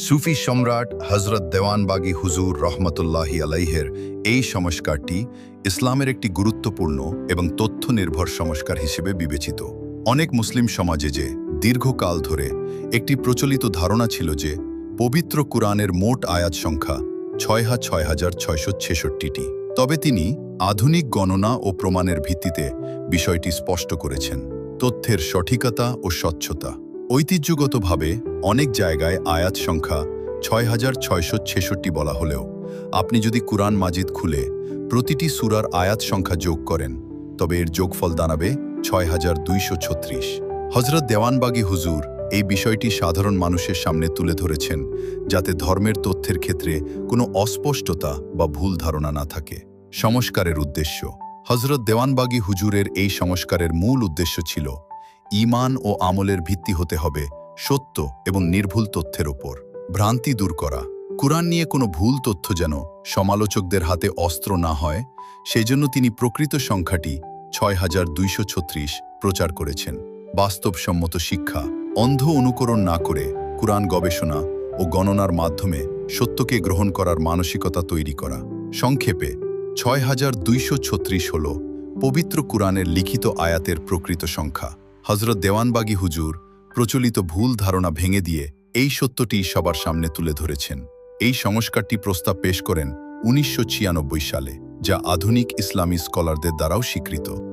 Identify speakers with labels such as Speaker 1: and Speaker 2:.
Speaker 1: সুফি সম্রাট হজরত দেওয়ানবাগী হুজুর রহমতুল্লাহি আলাইহের এই সংস্কারটি ইসলামের একটি গুরুত্বপূর্ণ এবং তথ্য নির্ভর সংস্কার হিসেবে বিবেচিত। অনেক মুসলিম সমাজে যে দীর্ঘকাল ধরে একটি প্রচলিত ধারণা ছিল যে পবিত্র কুরআনের মোট আয়াত সংখ্যা ৬,৬৬৬টি। তবে তিনি আধুনিক গণনা ও প্রমাণের ভিত্তিতে বিষয়টি স্পষ্ট করেছেন। তথ্যের সঠিকতা ও স্বচ্ছতা। ঐতিহ্যগতভাবে অনেক জায়গায় আয়াত সংখ্যা ৬,৬৬৬ বলা হলেও আপনি যদি কুরআন মাজিদ খুলে প্রতিটি সূরার আয়াত সংখ্যা যোগ করেন তবে এর যোগফল দাঁড়াবে ৬,২৩৬। হজরত দেওয়ানবাগী হুজুর এই বিষয়টি সাধারণ মানুষের সামনে তুলে ধরেছেন যাতে ধর্মের তথ্যের ক্ষেত্রে কোনো অস্পষ্টতা বা ভুল ধারণা না থাকে। সংস্কারের উদ্দেশ্য। হজরত দেওয়ানবাগী হুজুরের এই সংস্কারের মূল উদ্দেশ্য ছিল ঈমান ও আমলের ভিত্তি হতে হবে সত্য এবং নির্ভুল তথ্যের ওপর। ভ্রান্তি দূর করা। কুরআন নিয়ে কোনো ভুল তথ্য যেন সমালোচকদের হাতে অস্ত্র না হয়, সেজন্য তিনি প্রকৃত সংখ্যাটি ৬,২৩৬ প্রচার করেছেন। বাস্তবসম্মত শিক্ষা। অন্ধ অনুকরণ না করে কুরআন গবেষণা ও গণনার মাধ্যমে সত্যকে গ্রহণ করার মানসিকতা তৈরি করা। সংক্ষেপে ৬,২৩৬ হল পবিত্র কুরআনের লিখিত আয়াতের প্রকৃত সংখ্যা। হজরত দেওয়ানবাগী হুজুর প্রচলিত ভুল ধারণা ভেঙে দিয়ে এই সত্যটি সবার সামনে তুলে ধরেছেন। এই সংস্কারটি প্রস্তাব পেশ করেন ১৯৯৬ সালে, যা আধুনিক ইসলামী স্কলারদের দ্বারাও স্বীকৃত।